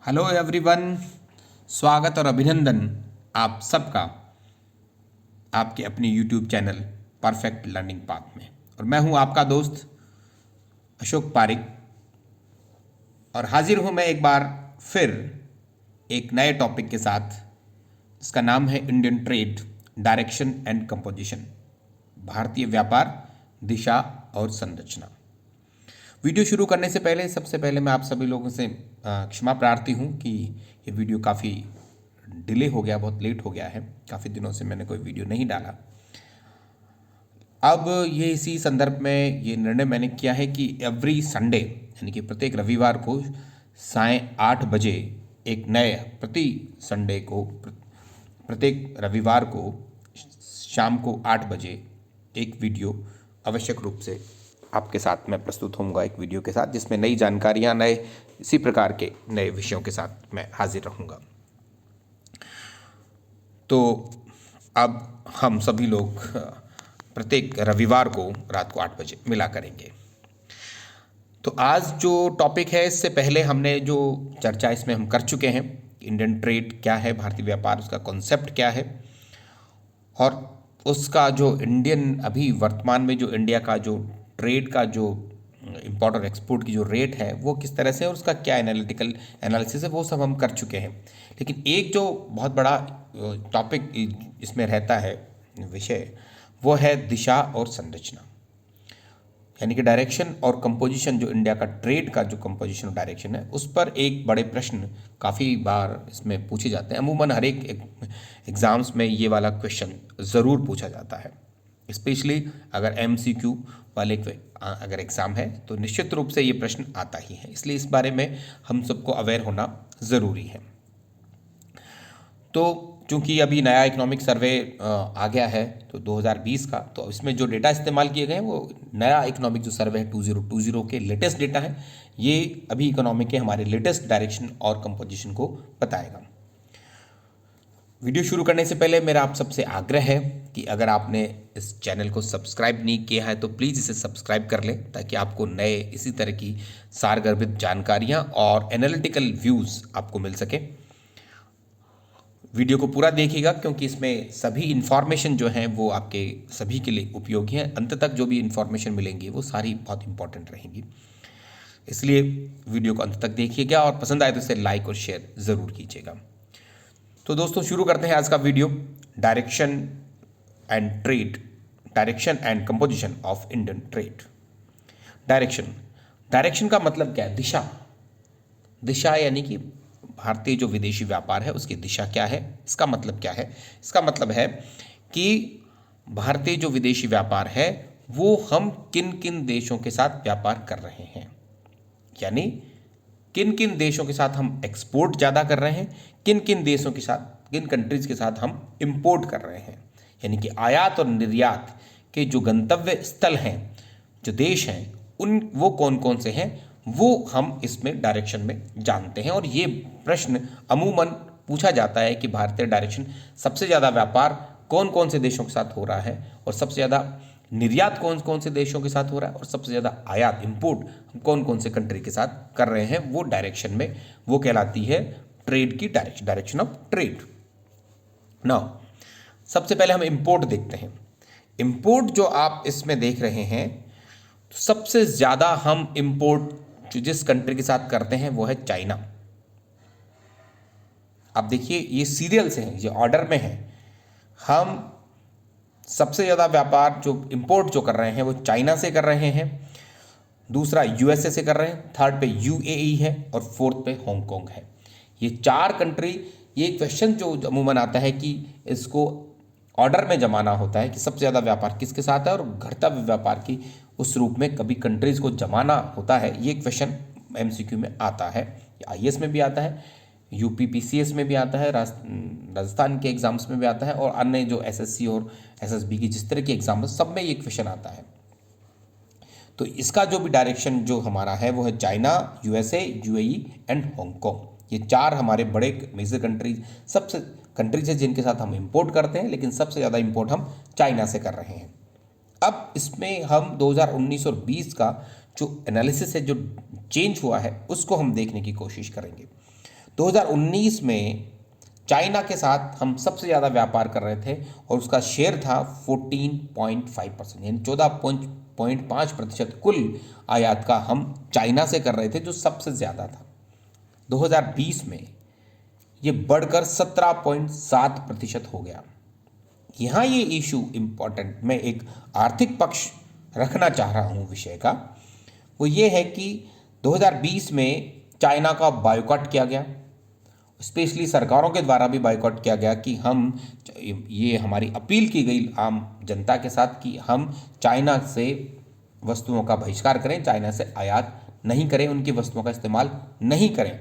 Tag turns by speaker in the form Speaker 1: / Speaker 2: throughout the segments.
Speaker 1: Hello everyone. स्वागत और अभिनंदन आप सबका आपके अपने YouTube channel perfect learning path में। और मैं हूं आपका दोस्त अशोक पारिक और हाजिर हूं मैं एक बार फिर एक नए टॉपिक के साथ जिसका नाम है Indian trade direction and composition, भारतीय व्यापार दिशा और संरचना। वीडियो शुरू करने से पहले सबसे पहले मैं आप सभी लोगों से क्षमा प्रार्थी हूँ कि ये वीडियो काफ़ी डिले हो गया, बहुत लेट हो गया है। काफ़ी दिनों से मैंने कोई वीडियो नहीं डाला। अब ये इसी संदर्भ में ये निर्णय मैंने किया है कि एवरी संडे यानी कि प्रत्येक रविवार को 8:30 एक नए प्रति संडे को प्रत्येक रविवार को शाम को 8 बजे एक वीडियो आवश्यक रूप से आपके साथ मैं प्रस्तुत होऊंगा, एक वीडियो के साथ जिसमें नई जानकारियां, नए इसी प्रकार के नए विषयों के साथ मैं हाजिर रहूंगा। तो अब हम सभी लोग प्रत्येक रविवार को रात को 8 बजे मिला करेंगे। तो आज जो टॉपिक है, इससे पहले हमने जो चर्चा इसमें हम कर चुके हैं, इंडियन ट्रेड क्या है, भारतीय व्यापार, उसका कॉन्सेप्ट क्या है और उसका जो इंडियन अभी वर्तमान में जो इंडिया का जो ट्रेड का जो इंपोर्ट और एक्सपोर्ट की जो रेट है वो किस तरह से और उसका क्या एनालिटिकल एनालिसिस है, वो सब हम कर चुके हैं। लेकिन एक जो बहुत बड़ा टॉपिक इसमें रहता है विषय, वो है दिशा और संरचना, यानी कि डायरेक्शन और कंपोजिशन। जो इंडिया का ट्रेड का जो कंपोजिशन और डायरेक्शन है, उस पर एक बड़े प्रश्न काफ़ी बार इसमें पूछे जाते हैं। अमूमन हर एक एग्ज़ाम्स में ये वाला क्वेश्चन ज़रूर पूछा जाता है, स्पेशली अगर MCQ वाले अगर एग्ज़ाम है तो निश्चित रूप से ये प्रश्न आता ही है। इसलिए इस बारे में हम सबको अवेयर होना ज़रूरी है। तो चूंकि अभी नया इकोनॉमिक सर्वे आ गया है तो 2020 का, तो इसमें जो डेटा इस्तेमाल किए गए हैं वो नया इकोनॉमिक जो सर्वे है 2020 के लेटेस्ट डेटा है। ये अभी इकोनॉमिक के हमारे लेटेस्ट डायरेक्शन और कंपोजिशन को बताएगा। वीडियो शुरू करने से पहले मेरा आप सबसे आग्रह है कि अगर आपने इस चैनल को सब्सक्राइब नहीं किया है तो प्लीज़ इसे सब्सक्राइब कर लें, ताकि आपको नए इसी तरह की सारगर्भित जानकारियां और एनालिटिकल व्यूज़ आपको मिल सके। वीडियो को पूरा देखिएगा क्योंकि इसमें सभी इन्फॉर्मेशन जो हैं वो आपके सभी के लिए उपयोगी हैं। अंत तक जो भी इन्फॉर्मेशन मिलेंगी वो सारी बहुत इंपॉर्टेंट रहेंगी, इसलिए वीडियो को अंत तक देखिएगा और पसंद आए तो इसे लाइक और शेयर ज़रूर कीजिएगा। तो दोस्तों शुरू करते हैं आज का video, direction and trade, direction and composition of Indian trade. Direction का मतलब क्या है? दिशा यानी कि भारतीय जो विदेशी व्यापार है उसकी दिशा क्या है। इसका मतलब क्या है? इसका मतलब है कि भारतीय जो विदेशी व्यापार है वो हम किन किन देशों के साथ व्यापार कर रहे हैं, यानी किन किन देशों के साथ हम एक्सपोर्ट ज़्यादा कर रहे हैं, किन किन देशों के साथ, किन कंट्रीज के साथ हम इंपोर्ट कर रहे हैं, यानी कि आयात और निर्यात के जो गंतव्य स्थल हैं, जो देश हैं, उन वो कौन कौन से हैं, वो हम इसमें डायरेक्शन में जानते हैं। और ये प्रश्न अमूमन पूछा जाता है कि भारतीय डायरेक्शन सबसे ज़्यादा व्यापार कौन कौन से देशों के साथ हो रहा है और सबसे ज़्यादा निर्यात कौन कौन से देशों के साथ हो रहा है और सबसे ज़्यादा आयात इंपोर्ट हम कौन कौन से कंट्री के साथ कर रहे हैं, वो डायरेक्शन में वो कहलाती है ट्रेड की डायरेक्शन ऑफ ट्रेड। नाउ सबसे पहले हम इंपोर्ट देखते हैं। इंपोर्ट जो आप इसमें देख रहे हैं, तो सबसे ज़्यादा हम इंपोर्ट जो जिस कंट्री के साथ करते हैं वो है चाइना। आप देखिए ये सीरियल से है, ये ऑर्डर में है। हम सबसे ज़्यादा व्यापार जो इंपोर्ट जो कर रहे हैं वो चाइना से कर रहे हैं, दूसरा USA से कर रहे हैं, थर्ड पे UAE है और फोर्थ पे हांगकांग है। ये 4 कंट्री, ये क्वेश्चन जो अमूमन आता है कि इसको ऑर्डर में जमाना होता है कि सबसे ज़्यादा व्यापार किसके साथ है और घटता व्यापार की उस रूप में कभी कंट्रीज़ को जमाना होता है। ये क्वेश्चन MCQ में आता है, IAS में भी आता है, UPPCS में भी आता है, राजस्थान के एग्जाम्स में भी आता है और अन्य जो SSC और SSB की जिस तरह की एग्जाम है सब में ये क्वेश्चन आता है। तो इसका जो भी डायरेक्शन जो हमारा है वो है China, USA, UAE and Hong Kong. ये 4 हमारे बड़े मेजर कंट्रीज, सबसे कंट्रीज है जिनके साथ हम इंपोर्ट करते हैं, लेकिन सबसे ज़्यादा इंपोर्ट हम चाइना से कर रहे हैं। अब इसमें हम 2019 और 20 का जो एनालिसिस है, जो चेंज हुआ है, उसको हम देखने की कोशिश करेंगे। 2019 में चाइना के साथ हम सबसे ज़्यादा व्यापार कर रहे थे और उसका शेयर था 14.5%, यानी 14.5% कुल आयात का हम चाइना से कर रहे थे, जो सबसे ज़्यादा था। 2020 में ये बढ़कर 17.7% हो गया। यहाँ ये इशू इम्पॉर्टेंट, मैं एक आर्थिक पक्ष रखना चाह रहा हूँ विषय का, वो ये है कि 2020 में चाइना का बायकॉट किया गया, स्पेशली सरकारों के द्वारा भी बायकॉट किया गया कि हम, ये हमारी अपील की गई आम जनता के साथ कि हम चाइना से वस्तुओं का बहिष्कार करें, चाइना से आयात नहीं करें, उनकी वस्तुओं का इस्तेमाल नहीं करें।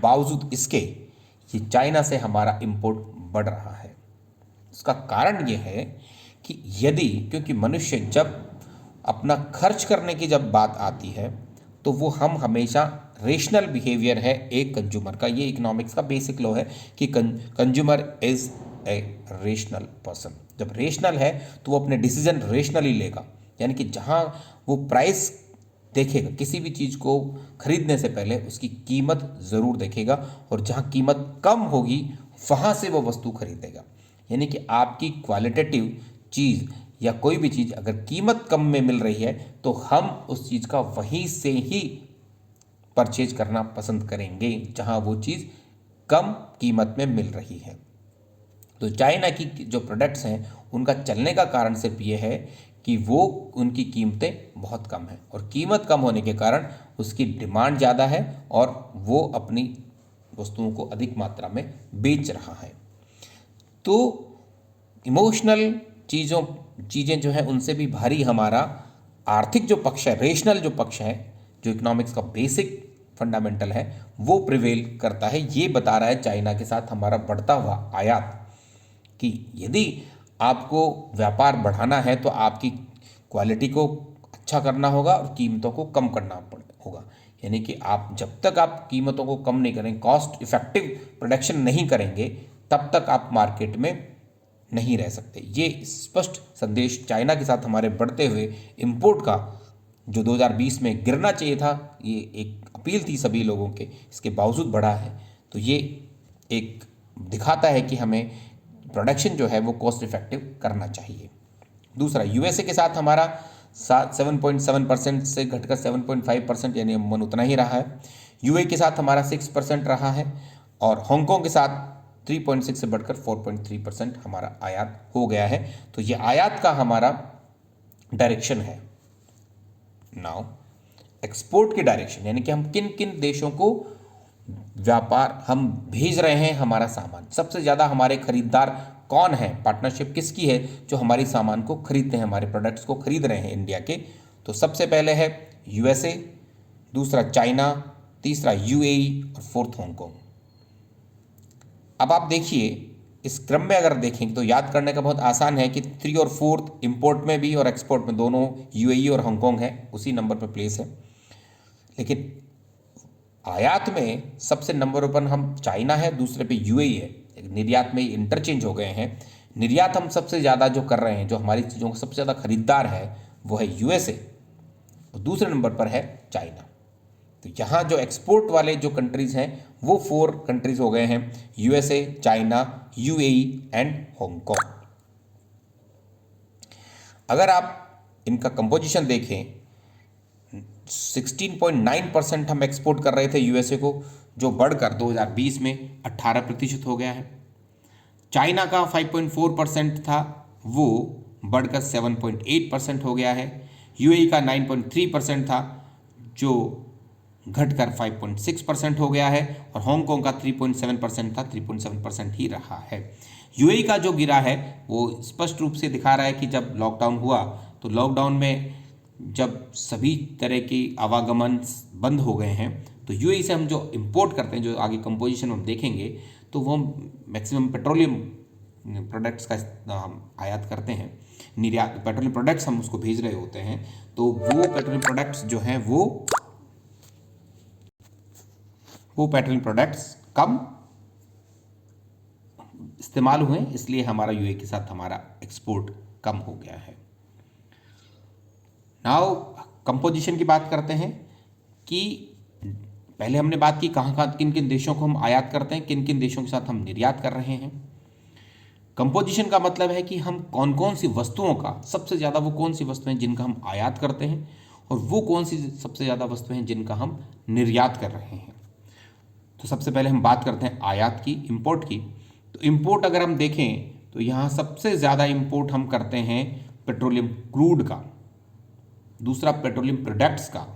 Speaker 1: बावजूद इसके ये चाइना से हमारा इंपोर्ट बढ़ रहा है। इसका कारण ये है कि यदि, क्योंकि मनुष्य जब अपना खर्च करने की जब बात आती है तो वो हम हमेशा रेशनल बिहेवियर है एक कंज्यूमर का, ये इकोनॉमिक्स का बेसिक लॉ है कि consumer is a rational person. जब रेशनल है तो वो अपने डिसीजन रेशनली लेगा, यानी कि जहाँ वो प्राइस देखेगा, किसी भी चीज़ को खरीदने से पहले उसकी कीमत ज़रूर देखेगा और जहाँ कीमत कम होगी वहाँ से वो वस्तु खरीदेगा। यानी कि आपकी क्वालिटेटिव चीज़ या कोई भी चीज़ अगर कीमत कम में मिल रही है तो हम उस चीज़ का वहीं से ही परचेज करना पसंद करेंगे जहां वो चीज़ कम कीमत में मिल रही है। तो चाइना की जो प्रोडक्ट्स हैं उनका चलने का कारण सिर्फ ये है कि वो, उनकी कीमतें बहुत कम हैं और कीमत कम होने के कारण उसकी डिमांड ज़्यादा है और वो अपनी वस्तुओं को अधिक मात्रा में बेच रहा है। तो इमोशनल चीज़ें जो है उनसे भी भारी हमारा आर्थिक जो पक्ष है, रेशनल जो पक्ष है, जो इकोनॉमिक्स का बेसिक फंडामेंटल है, वो प्रिवेल करता है। ये बता रहा है चाइना के साथ हमारा बढ़ता हुआ आयात कि यदि आपको व्यापार बढ़ाना है तो आपकी क्वालिटी को अच्छा करना होगा और कीमतों को कम करना होगा। यानी कि आप जब तक आप कीमतों को कम नहीं करें, कॉस्ट इफेक्टिव प्रोडक्शन नहीं करेंगे, तब तक आप मार्केट में नहीं रह सकते। ये स्पष्ट संदेश चाइना के साथ हमारे बढ़ते हुए इंपोर्ट का, जो 2020 में गिरना चाहिए था, ये एक अपील थी सभी लोगों के, इसके बावजूद बढ़ा है। तो ये एक दिखाता है कि हमें प्रोडक्शन जो है वो कॉस्ट इफेक्टिव करना चाहिए। दूसरा, यूएसए के साथ हमारा 7.7% से घटकर 7.5%, यानी अमूमन उतना ही रहा है। यूएई के साथ हमारा 6% रहा है और हांगकांग के साथ 3.6 से बढ़कर 4.3% हमारा आयात हो गया है। तो ये आयात का हमारा डायरेक्शन है। नाउ एक्सपोर्ट की डायरेक्शन, यानी कि हम किन किन देशों को व्यापार हम भेज रहे हैं हमारा सामान, सबसे ज़्यादा हमारे खरीदार कौन है, पार्टनरशिप किसकी है जो हमारी सामान को खरीदते हैं, हमारे प्रोडक्ट्स को खरीद रहे हैं इंडिया के। तो सबसे पहले है यूएसए, दूसरा चाइना, तीसरा यूएई और फोर्थ हांगकांग। अब आप देखिए, इस क्रम में अगर देखें तो याद करने का बहुत आसान है कि 3 और 4 इंपोर्ट में भी और एक्सपोर्ट में दोनों यूएई और हांगकांग है, उसी नंबर पर प्लेस है। लेकिन आयात में सबसे नंबर 1 हम चाइना है, दूसरे पे यूएई है। निर्यात में इंटरचेंज हो गए हैं। निर्यात हम सबसे ज़्यादा जो कर रहे हैं, जो हमारी चीज़ों का सबसे ज़्यादा खरीदार है, वो है यूएसए और दूसरे नंबर पर है चाइना। तो यहाँ जो एक्सपोर्ट वाले जो कंट्रीज़ हैं वो 4 कंट्रीज़ हो गए हैं, USA, China, UAE and Hong Kong. अगर आप इनका कंपोजिशन देखें, 16.9% हम एक्सपोर्ट कर रहे थे यूएसए को, जो बढ़कर 2020 में 18% हो गया है। चाइना का 5.4% था, वो बढ़कर 7.8% हो गया है। यूएई का 9.3% था, जो घटकर 5.6% हो गया है और हांगकांग का 3.7% था, 3.7% ही रहा है। यूएई का जो गिरा है वो स्पष्ट रूप से दिखा रहा है कि जब लॉकडाउन हुआ तो लॉकडाउन में जब सभी तरह की आवागमन बंद हो गए हैं, तो यूएई से हम जो इंपोर्ट करते हैं, जो आगे कंपोजिशन हम देखेंगे, तो वो मैक्सिमम पेट्रोलियम प्रोडक्ट्स का हम आयात करते हैं, निर्यात पेट्रोलियम प्रोडक्ट्स हम उसको भेज रहे होते हैं। तो वो पेट्रोलियम प्रोडक्ट्स जो हैं वो पेट्रोलियम प्रोडक्ट्स कम इस्तेमाल हुए, इसलिए हमारा यूएई के साथ हमारा एक्सपोर्ट कम हो गया है। नाउ कंपोजिशन की बात करते हैं कि पहले हमने बात की कहाँ कहाँ किन किन देशों को हम आयात करते हैं, किन किन देशों के साथ हम निर्यात कर रहे हैं। कंपोजिशन का मतलब है कि हम कौन कौन सी वस्तुओं का, सबसे ज़्यादा वो कौन सी वस्तुएं जिनका हम आयात करते हैं, और वो कौन सी सबसे ज़्यादा वस्तुएं जिनका हम निर्यात कर रहे हैं। तो सबसे पहले हम बात करते हैं आयात की, इंपोर्ट की। तो इंपोर्ट अगर हम देखें तो यहाँ सबसे ज़्यादा इंपोर्ट हम करते हैं पेट्रोलियम क्रूड का, दूसरा पेट्रोलियम प्रोडक्ट्स का,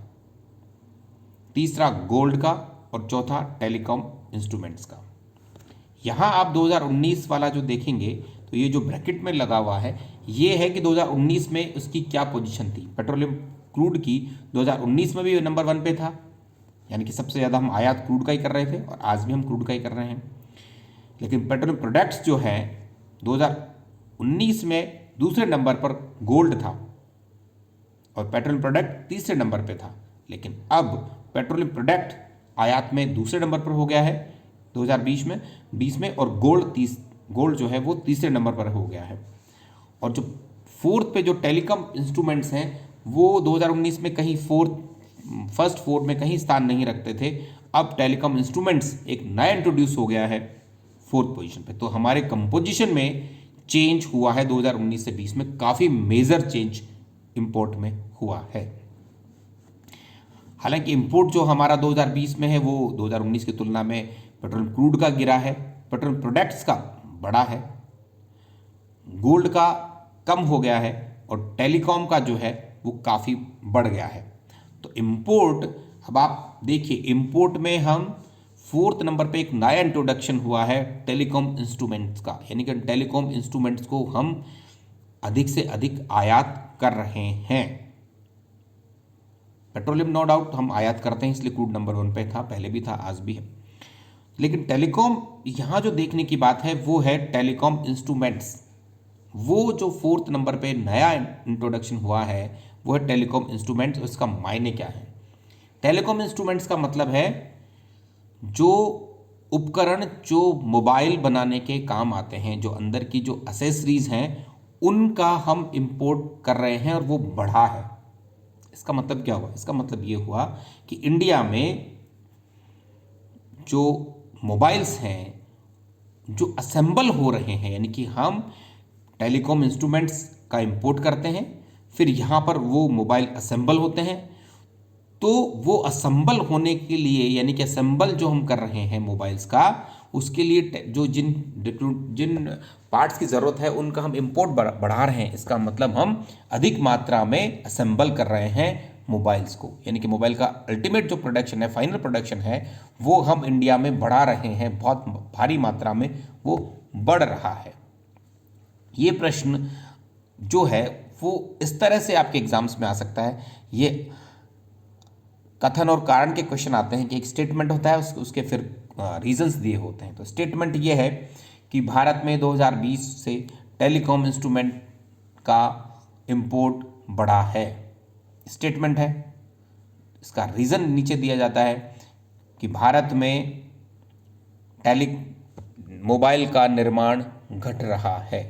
Speaker 1: तीसरा गोल्ड का, और चौथा टेलीकॉम इंस्ट्रूमेंट्स का। यहाँ आप 2019 वाला जो देखेंगे तो ये जो ब्रैकेट में लगा हुआ है ये है कि 2019 में उसकी क्या पोजीशन थी। पेट्रोलियम क्रूड की 2019 में भी नंबर 1 पे था, यानी कि सबसे ज़्यादा हम आयात क्रूड का ही कर रहे थे, और आज भी हम क्रूड का ही कर रहे हैं। लेकिन पेट्रोलियम प्रोडक्ट्स जो है 2019 में दूसरे नंबर पर गोल्ड था, और पेट्रोलियम प्रोडक्ट तीसरे नंबर पे था। लेकिन अब पेट्रोलियम प्रोडक्ट आयात में दूसरे नंबर पर हो गया है 2020 में, और गोल्ड जो है वो तीसरे नंबर पर हो गया है। और जो फोर्थ पे जो टेलीकॉम इंस्ट्रूमेंट्स हैं वो 2019 में कहीं फर्स्ट फोर में कहीं स्थान नहीं रखते थे। अब टेलीकॉम इंस्ट्रूमेंट्स एक नया इंट्रोड्यूस हो गया है 4th पोजीशन पे। तो हमारे कंपोजिशन में चेंज हुआ है 2019 से 20 में, काफ़ी मेजर चेंज इंपोर्ट में हुआ है। हालांकि इंपोर्ट जो हमारा 2020 में है वो 2019 की तुलना में पेट्रोल क्रूड का गिरा है, पेट्रोल प्रोडक्ट्स का बढ़ा है, गोल्ड का कम हो गया है, और टेलीकॉम का जो है वो काफ़ी बढ़ गया है। तो इंपोर्ट, अब आप देखिए इंपोर्ट में हम 4th नंबर पे एक नया इंट्रोडक्शन हुआ है टेलीकॉम इंस्ट्रूमेंट्स का, यानी कि टेलीकॉम इंस्ट्रूमेंट्स को हम अधिक से अधिक आयात कर रहे हैं। पेट्रोलियम नो डाउट हम आयात करते हैं, इसलिए क्रूड नंबर 1 पे था, पहले भी था, आज भी है। लेकिन टेलीकॉम यहाँ जो देखने की बात है वो है टेलीकॉम इंस्ट्रूमेंट्स। वो जो 4th नंबर पे नया इंट्रोडक्शन हुआ है वो है टेलीकॉम इंस्ट्रूमेंट्स। उसका मायने क्या है? टेलीकॉम इंस्ट्रूमेंट्स का मतलब है जो उपकरण जो मोबाइल बनाने के काम आते हैं, जो अंदर की जो एसेसरीज हैं उनका हम इंपोर्ट कर रहे हैं, और वो बढ़ा है। इसका मतलब क्या हुआ? इसका मतलब ये हुआ कि इंडिया में जो मोबाइल्स हैं जो असेंबल हो रहे हैं, यानी कि हम टेलीकॉम इंस्ट्रूमेंट्स का इंपोर्ट करते हैं, फिर यहाँ पर वो मोबाइल असेंबल होते हैं, तो वो असेंबल होने के लिए, यानी कि असेंबल जो हम कर रहे हैं मोबाइल्स का, उसके लिए जो जिन पार्ट्स की ज़रूरत है उनका हम इंपोर्ट बढ़ा रहे हैं। इसका मतलब हम अधिक मात्रा में असेंबल कर रहे हैं मोबाइल्स को, यानी कि मोबाइल का अल्टीमेट जो प्रोडक्शन है, फाइनल प्रोडक्शन है, वो हम इंडिया में बढ़ा रहे हैं, बहुत भारी मात्रा में वो बढ़ रहा है। ये प्रश्न जो है वो इस तरह से आपके एग्जाम्स में आ सकता है। ये कथन और कारण के क्वेश्चन आते हैं कि एक स्टेटमेंट होता है, उसके फिर रीजंस दिए होते हैं। तो स्टेटमेंट ये है कि भारत में 2020 से टेलीकॉम इंस्ट्रूमेंट का इंपोर्ट बढ़ा है, स्टेटमेंट है। इसका रीज़न नीचे दिया जाता है कि भारत में मोबाइल का निर्माण घट रहा है।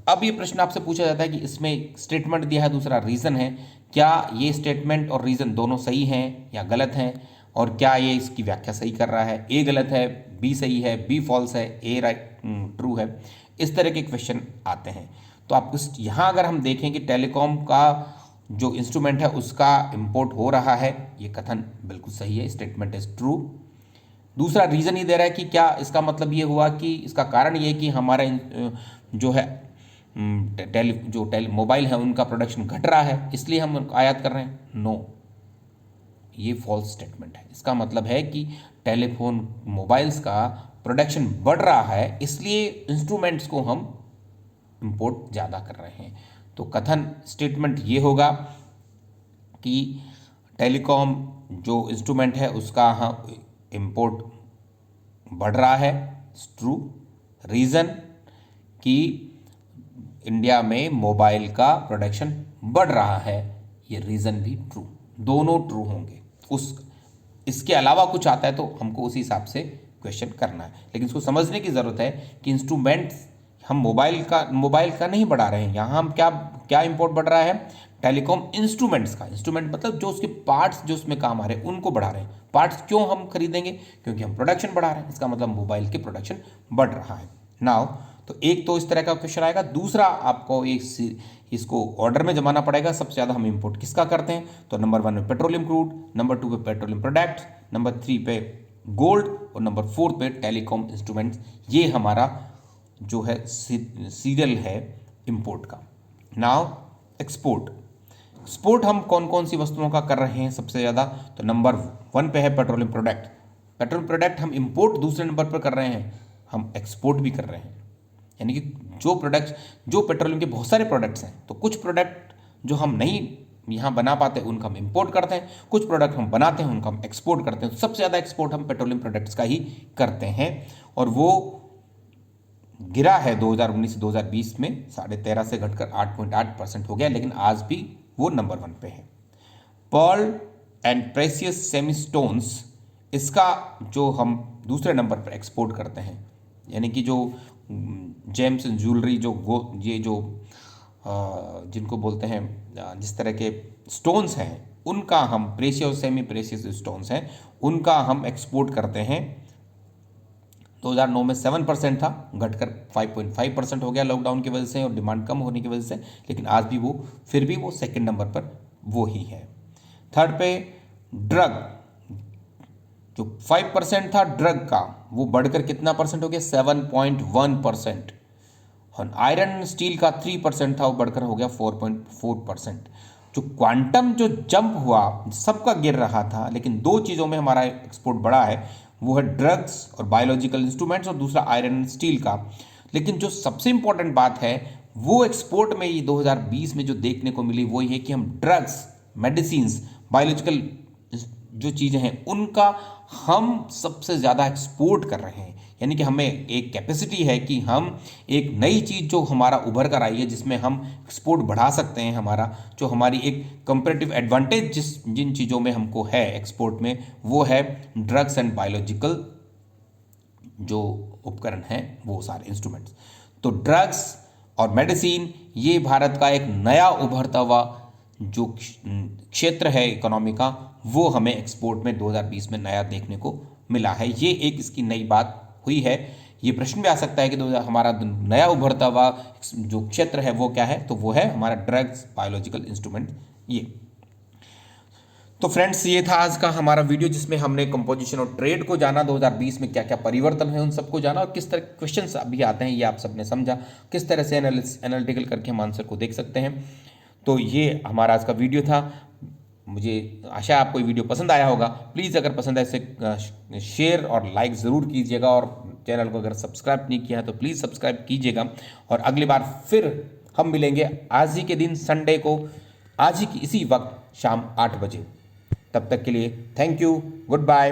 Speaker 1: अब ये प्रश्न आपसे पूछा जाता है कि इसमें स्टेटमेंट दिया है, दूसरा रीज़न है, क्या ये स्टेटमेंट और रीज़न दोनों सही हैं या गलत हैं, और क्या ये इसकी व्याख्या सही कर रहा है? ए गलत है, बी सही है, बी फॉल्स है, ए राइट ट्रू है। इस तरह के क्वेश्चन आते हैं। तो आप यहाँ अगर हम देखें कि टेलीकॉम का जो इंस्ट्रूमेंट है उसका इंपोर्ट हो रहा है, ये कथन बिल्कुल सही है, स्टेटमेंट इज ट्रू। दूसरा रीज़न ये दे रहा है कि क्या इसका मतलब ये हुआ कि इसका कारण ये कि हमारा जो है मोबाइल है उनका प्रोडक्शन घट रहा है इसलिए हम आयात कर रहे हैं? नो, ये फॉल्स स्टेटमेंट है। इसका मतलब है कि टेलीफोन मोबाइल्स का प्रोडक्शन बढ़ रहा है इसलिए इंस्ट्रूमेंट्स को हम इंपोर्ट ज़्यादा कर रहे हैं। तो कथन स्टेटमेंट ये होगा कि टेलीकॉम जो इंस्ट्रूमेंट है उसका हम इंपोर्ट बढ़ रहा है, ट्रू। रीज़न कि इंडिया में मोबाइल का प्रोडक्शन बढ़ रहा है, ये रीज़न भी ट्रू, दोनों ट्रू होंगे। इसके अलावा कुछ आता है तो हमको उसी हिसाब से क्वेश्चन करना है। लेकिन इसको समझने की ज़रूरत है कि इंस्ट्रूमेंट्स हम मोबाइल का नहीं बढ़ा रहे हैं, यहाँ हम क्या इंपोर्ट बढ़ रहा है? टेलीकॉम इंस्ट्रूमेंट्स का, इंस्ट्रूमेंट मतलब जो उसके पार्ट्स जो उसमें काम आ रहे हैं उनको बढ़ा रहे हैं। पार्ट्स क्यों हम खरीदेंगे? क्योंकि हम प्रोडक्शन बढ़ा रहे हैं, इसका मतलब मोबाइल की प्रोडक्शन बढ़ रहा है। नाउ तो एक तो इस तरह का क्वेश्चन आएगा। दूसरा आपको इसको ऑर्डर में जमाना पड़ेगा। सबसे ज़्यादा हम इंपोर्ट किसका करते हैं? तो नंबर 1 पे पेट्रोलियम क्रूड, नंबर 2 पे पेट्रोलियम प्रोडक्ट, नंबर 3 पे गोल्ड और नंबर 4 पे टेलीकॉम इंस्ट्रूमेंट्स। ये हमारा जो है सीरियल है इंपोर्ट का। Now export. एक्सपोर्ट हम कौन कौन सी वस्तुओं का कर रहे हैं सबसे ज़्यादा? तो नंबर 1 पे है पेट्रोलियम प्रोडक्ट। पेट्रोलियम प्रोडक्ट हम इंपोर्ट दूसरे नंबर पर कर रहे हैं, हम एक्सपोर्ट भी कर रहे हैं। यानी कि जो प्रोडक्ट्स, जो पेट्रोलियम के बहुत सारे प्रोडक्ट्स हैं, तो कुछ प्रोडक्ट जो हम नहीं यहाँ बना पाते उनका हम इंपोर्ट करते हैं, कुछ प्रोडक्ट हम बनाते हैं उनका हम एक्सपोर्ट करते हैं। सबसे ज़्यादा एक्सपोर्ट हम पेट्रोलियम प्रोडक्ट्स का ही करते हैं और वो गिरा है 2019 से 2020 में 13.5 से घटकर 8.8% हो गया, लेकिन आज भी वो नंबर 1 पे है। Perl and precious semi stones, इसका जो हम दूसरे नंबर पर एक्सपोर्ट करते हैं, यानी कि जो जेम्स एंड ज्वेलरी ये जो जिनको बोलते हैं जिस तरह के स्टोन्स हैं उनका हम प्रेशियस और सेमी प्रेशियस स्टोन्स हैं उनका हम एक्सपोर्ट करते हैं। 2009 में 7% था, घटकर 5.5% हो गया लॉकडाउन की वजह से और डिमांड कम होने की वजह से, लेकिन आज भी वो फिर भी वो सेकंड नंबर पर वो ही है। थर्ड पे ड्रग, जो 5% था ड्रग का, वो बढ़कर कितना परसेंट हो गया? 7.1%। और आयरन स्टील का 3% था, वो बढ़कर हो गया 4.4%। जो क्वांटम जो जंप हुआ, सबका गिर रहा था, लेकिन दो चीज़ों में हमारा एक्सपोर्ट बढ़ा है, वो है ड्रग्स और बायोलॉजिकल इंस्ट्रूमेंट्स और दूसरा आयरन स्टील का। लेकिन जो सबसे इंपॉर्टेंट बात है वो एक्सपोर्ट में ये 2020 में जो देखने को मिली वो ये कि हम ड्रग्स, मेडिसिन्स, बायोलॉजिकल जो चीज़ें हैं उनका हम सबसे ज़्यादा एक्सपोर्ट कर रहे हैं। यानी कि हमें एक कैपेसिटी है कि हम एक नई चीज़ जो हमारा उभर कर आई है जिसमें हम एक्सपोर्ट बढ़ा सकते हैं। हमारा जो हमारी एक कंपैरेटिव एडवांटेज जिन चीज़ों में हमको है एक्सपोर्ट में, वो है ड्रग्स एंड बायोलॉजिकल जो उपकरण हैं, वो सारे इंस्ट्रूमेंट्स। तो ड्रग्स और मेडिसिन ये भारत का एक नया उभरता हुआ जो क्षेत्र है इकोनॉमी का, वो हमें एक्सपोर्ट में 2020 में नया देखने को मिला है। ये एक इसकी नई बात हुई है। ये प्रश्न भी आ सकता है कि हमारा नया उभरता हुआ जो क्षेत्र है वो क्या है? तो वो है हमारा ड्रग्स, बायोलॉजिकल इंस्ट्रूमेंट। ये तो फ्रेंड्स, ये था आज का हमारा वीडियो जिसमें हमने कंपोजिशन और ट्रेड को जाना, 2020 में क्या क्या परिवर्तन है उन सबको जाना और किस तरह के क्वेश्चंस अभी आते हैं ये आप सबने समझा, किस तरह से एनालिटिकल करके हम आंसर को देख सकते हैं। तो ये हमारा आज का वीडियो था। मुझे आशा है आपको ये वीडियो पसंद आया होगा। प्लीज़ अगर पसंद आए इसे शेयर और लाइक ज़रूर कीजिएगा और चैनल को अगर सब्सक्राइब नहीं किया है तो प्लीज़ सब्सक्राइब कीजिएगा। और अगली बार फिर हम मिलेंगे आज ही के दिन संडे को, आज ही की इसी वक्त शाम 8 बजे। तब तक के लिए थैंक यू, गुड बाय।